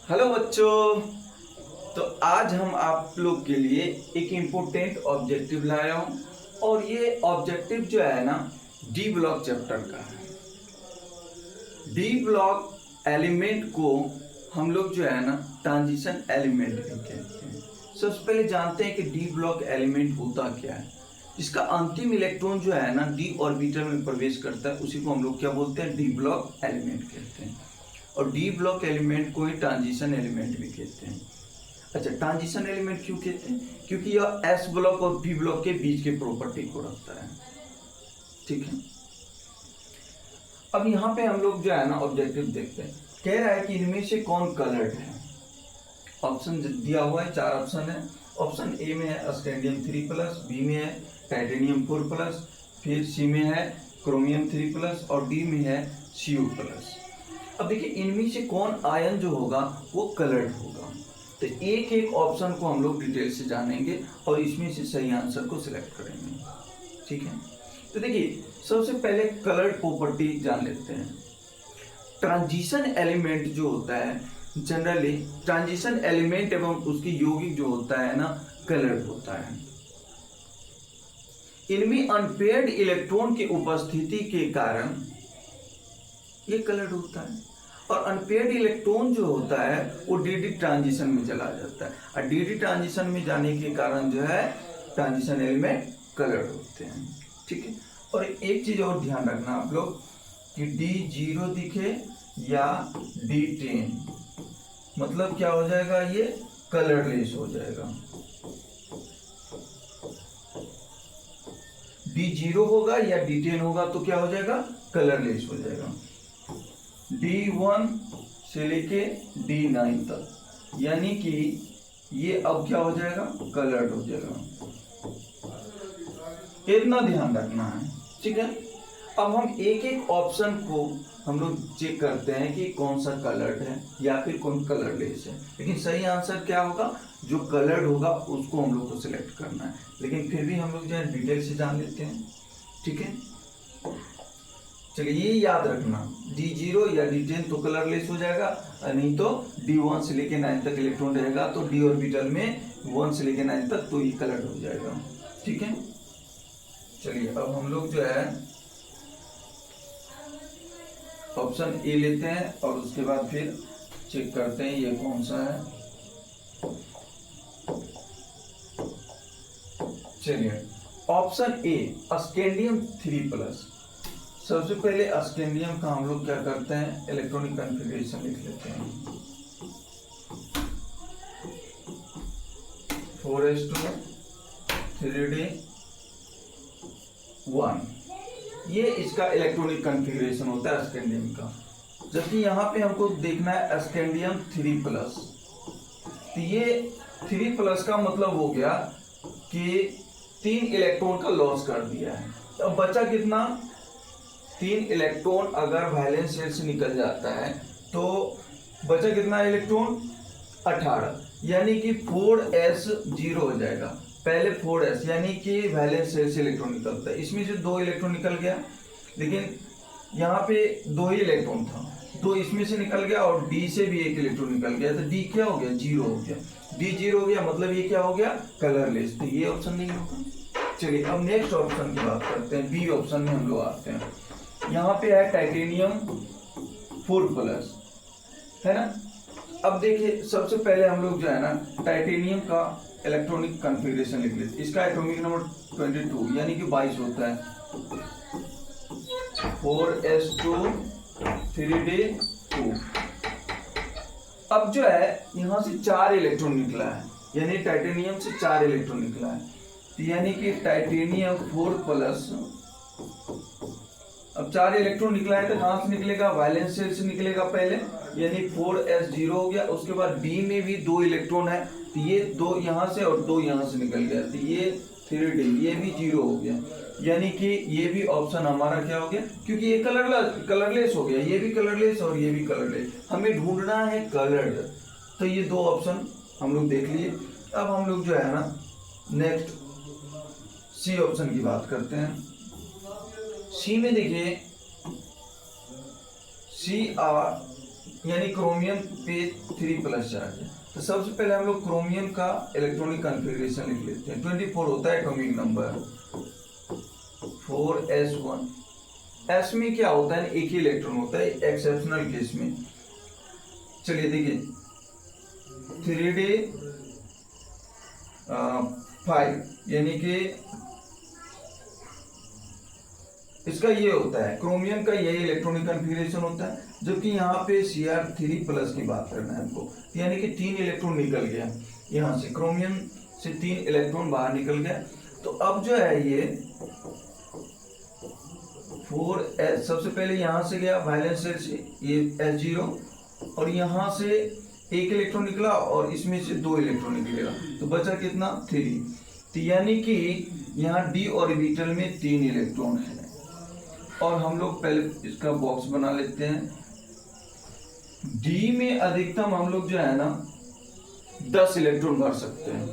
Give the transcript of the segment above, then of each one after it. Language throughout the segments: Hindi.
हेलो बच्चों। तो आज हम आप लोग के लिए एक इम्पोर्टेंट ऑब्जेक्टिव लाया हूँ और ये ऑब्जेक्टिव जो है ना डी ब्लॉक चैप्टर का है। डी ब्लॉक एलिमेंट को हम लोग जो है ना ट्रांजिशन एलिमेंट भी कहते हैं। सबसे पहले जानते हैं कि डी ब्लॉक एलिमेंट होता क्या है। इसका अंतिम इलेक्ट्रॉन जो है ना डी ऑर्बिटल में प्रवेश करता है, उसी को हम लोग क्या बोलते हैं, डी ब्लॉक एलिमेंट कहते हैं। और डी ब्लॉक एलिमेंट को ही ट्रांजिशन एलिमेंट भी कहते हैं। अच्छा, ट्रांजिशन एलिमेंट क्यों कहते हैं? क्योंकि यह एस ब्लॉक और पी ब्लॉक के बीच के प्रॉपर्टी को रखता है। ठीक है, अब यहाँ पे हम लोग जो है ना ऑब्जेक्टिव देखते हैं। कह रहा है कि इनमें से कौन कलर्ड है। ऑप्शन दिया हुआ है, 4 ऑप्शन है। ऑप्शन ए में है स्कैंडियम 3+, बी में है टाइटेनियम 4+, फिर सी में है क्रोमियम 3+, और डी में है Cu+। अब देखिए इनमें से कौन आयन जो होगा वो कलर्ड होगा। तो एक एक ऑप्शन को हम लोग डिटेल से जानेंगे और इसमें से सही आंसर को सिलेक्ट करेंगे। ठीक है, तो देखिए सबसे पहले कलर्ड प्रॉपर्टी जान लेते हैं। ट्रांजिशन एलिमेंट जो होता है, जनरली ट्रांजिशन एलिमेंट एवं उसकी यौगिक जो होता है ना कलर्ड होता है। इनमें अनपेयर्ड इलेक्ट्रॉन की उपस्थिति के कारण ये कलर्ड होता है, और अनपेयर्ड इलेक्ट्रॉन जो होता है वो डीडी ट्रांजिशन में चला जाता है, और डीडी ट्रांजिशन में जाने के कारण जो है ट्रांजिशन एलिमेंट कलर्ड होते हैं। ठीक है, और एक चीज और ध्यान रखना आप लोग कि D0 दिखे या D10 मतलब क्या हो जाएगा, ये कलरलेस हो जाएगा। D0 होगा या D10 होगा तो क्या हो जाएगा, कलरलेस हो जाएगा। D1 से लेके D9 तक, यानी कि ये अब क्या हो जाएगा, कलर्ड हो जाएगा। इतना ध्यान रखना है। ठीक है, अब हम एक एक ऑप्शन को हम लोग चेक करते हैं कि कौन सा कलर्ड है या फिर कौन कलरलेस है। लेकिन सही आंसर क्या होगा, जो कलर्ड होगा उसको हम लोग को सिलेक्ट करना है। लेकिन फिर भी हम लोग जो है डिटेल से जान लेते हैं। ठीक है, चलिए ये याद रखना, D0 या D10 तो कलरलेस हो जाएगा, नहीं तो D1 से लेके 9 तक इलेक्ट्रॉन रहेगा तो D ऑर्बिटल में 1 से लेके 9 तक तो ये कलर्ड हो जाएगा। ठीक है, चलिए अब हम लोग जो है ऑप्शन ए लेते हैं और उसके बाद फिर चेक करते हैं ये कौन सा है। चलिए ऑप्शन ए स्कैंडियम 3+। सबसे पहले स्कैंडियम का हम लोग क्या करते हैं, इलेक्ट्रॉनिक कॉन्फ़िगरेशन लिख लेते हैं। 4s2 3d1, ये इसका इलेक्ट्रॉनिक कॉन्फ़िगरेशन होता है स्कैंडियम का। जबकि यहाँ पे हमको देखना है स्कैंडियम 3+। तो ये 3+ का मतलब हो गया कि 3 इलेक्ट्रॉन का लॉस कर दिया है। अब बचा कितना, 3 इलेक्ट्रॉन अगर वैलेंस शेल से निकल जाता है तो बचा कितना इलेक्ट्रॉन, 18, यानी कि 4s0 हो जाएगा। पहले 4s यानी कि वैलेंस शेल से इलेक्ट्रॉन निकलता है, इसमें से 2 इलेक्ट्रॉन निकल गया, लेकिन यहाँ पे 2 ही इलेक्ट्रॉन था, 2 इसमें से निकल गया और D से भी 1 इलेक्ट्रॉन निकल गया, तो D क्या हो गया, 0 हो गया। D 0 हो गया मतलब ये क्या हो गया, कलरलेस, तो ये ऑप्शन नहीं होगा। चलिए अब नेक्स्ट ऑप्शन की बात करते हैं, बी ऑप्शन में हम लोग आते हैं। यहाँ पे है टाइटेनियम 4+, है ना। अब देखिए सबसे पहले हम लोग जो है ना टाइटेनियम का इलेक्ट्रॉनिक कॉन्फ़िगरेशन लिख लेते हैं। इसका एटॉमिक नंबर 22 यानी कि 22 होता है। 4s2 3d2। अब जो है यहाँ से 4 इलेक्ट्रॉन निकला है, यानी टाइटेनियम से 4 इलेक्ट्रॉन निकला है, तो यानी कि टाइटेनियम 4+। अब 4 इलेक्ट्रॉन निकला है तो कहां से निकलेगा, वैलेंस शेल से निकलेगा पहले, यानी 4s0 हो गया। उसके बाद D में भी 2 इलेक्ट्रॉन है, तो ये 2 यहां से और 2 यहां से निकल गया, तो ये 3d, ये भी 0 हो गया, यानी कि ये भी ऑप्शन हमारा क्या हो गया, क्योंकि ये कलरलेस हो गया, ये भी कलरलेस और ये भी कलरलेस। हमें ढूंढना है कलर्ड, तो ये 2 ऑप्शन हम लोग देख लिए। अब हम लोग जो है ना नेक्स्ट सी ऑप्शन की बात करते हैं। सी में देखिए Cr यानी क्रोमियम पे 3+ चार्ज है। तो सबसे पहले हम लोग क्रोमियम का इलेक्ट्रॉनिक कॉन्फ़िगरेशन लिख लेते हैं। 24 होता है एटॉमिक नंबर, 4s1। एस में क्या होता है, एक ही इलेक्ट्रॉन होता है एक्सेप्शनल केस में। चलिए देखिए 3d5 यानी कि इसका ये होता है, क्रोमियम का यही इलेक्ट्रॉनिक कॉन्फ़िगरेशन होता है। जबकि यहाँ पे Cr3+ की बात करना है हमको, यानी कि 3 इलेक्ट्रॉन निकल गया यहाँ से, क्रोमियम से 3 इलेक्ट्रॉन बाहर निकल गया। तो अब जो है ये 4s, सबसे पहले यहाँ से गया वैलेंस शेल से ये S0, और यहाँ से एक इलेक्ट्रॉन निकला और इसमें से 2 इलेक्ट्रॉन निकलेगा, तो बचा कितना 3। तो यानी कि यहाँ d ऑर्बिटल में 3 इलेक्ट्रॉन है। और हम लोग पहले इसका बॉक्स बना लेते हैं। d में अधिकतम हम लोग जो है ना 10 इलेक्ट्रॉन भर सकते हैं,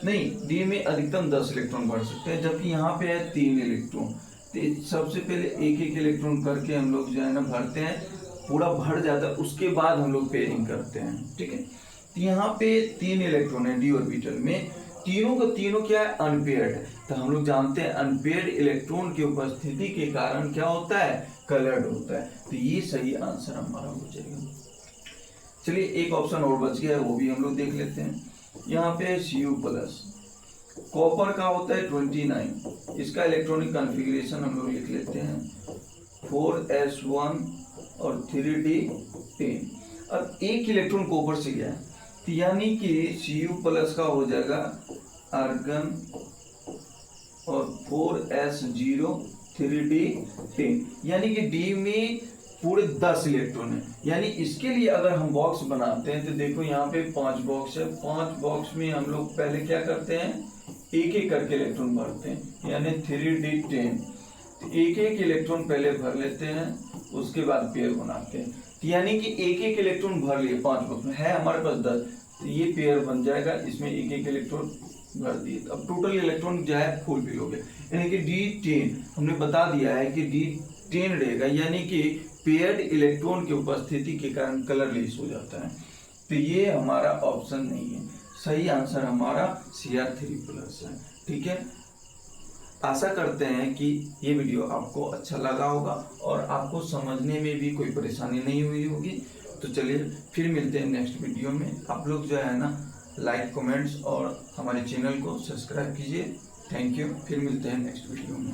नहीं d में अधिकतम 10 इलेक्ट्रॉन भर सकते हैं, जबकि यहाँ पे है 3 इलेक्ट्रॉन। तो सबसे पहले एक एक इलेक्ट्रॉन करके हम लोग जो है ना भरते हैं, पूरा भर जाता है, उसके बाद हम लोग पेयरिंग करते हैं, ठीक है। तो यहाँ पे 3 इलेक्ट्रॉन है d ऑर्बिटल में, तीनों का तीनों क्या है अनपेयर्ड। तो हम लोग जानते हैं अनपेयर्ड इलेक्ट्रॉन की उपस्थिति के कारण क्या होता है, कलर्ड होता है। तो ये सही आंसर हमारा हो जाएगा। चलिए एक ऑप्शन और बच गया है, वो भी हम लोग देख लेते हैं। यहाँ पे Cu+, कॉपर का होता है 29, इसका इलेक्ट्रॉनिक कॉन्फ़िगरेशन हम लोग लिख लेते हैं 4s1 और 3d10। अब एक इलेक्ट्रॉन कॉपर से गया है, तो यानी कि Cu+ का हो जाएगा आर्गन और 4s0 3d10, यानी कि d में पूरे 10 इलेक्ट्रॉन है। यानी इसके लिए अगर हम बॉक्स बनाते हैं तो देखो यहाँ पे 5 बॉक्स है, 5 बॉक्स में हम लोग पहले क्या करते हैं, एक एक करके इलेक्ट्रॉन भरते हैं, यानी 3d10। तो एक एक इलेक्ट्रॉन पहले भर लेते हैं, उसके बाद पेयर बनाते हैं। तो यानी कि एक एक इलेक्ट्रॉन भर लिए 5 बॉक्स में, है हमारे पास 10, तो ये पेयर बन जाएगा, इसमें एक एक इलेक्ट्रॉन भर दिए। अब टोटल इलेक्ट्रॉन जो है फुलफिल हो गया, यानी कि d10 हमने बता दिया है कि d10 रहेगा, यानी कि पेयर्ड इलेक्ट्रॉन की उपस्थिति के कारण कलरलेस हो जाता है। तो ये हमारा ऑप्शन नहीं है, सही आंसर हमारा Cr3+ है, ठीक है। आशा करते हैं कि ये वीडियो आपको अच्छा लगा होगा और आपको समझने में भी कोई परेशानी नहीं हुई होगी। तो चलिए फिर मिलते हैं नेक्स्ट वीडियो में। आप लोग जो है ना लाइक, कमेंट्स और हमारे चैनल को सब्सक्राइब कीजिए। थैंक यू, फिर मिलते हैं नेक्स्ट वीडियो में।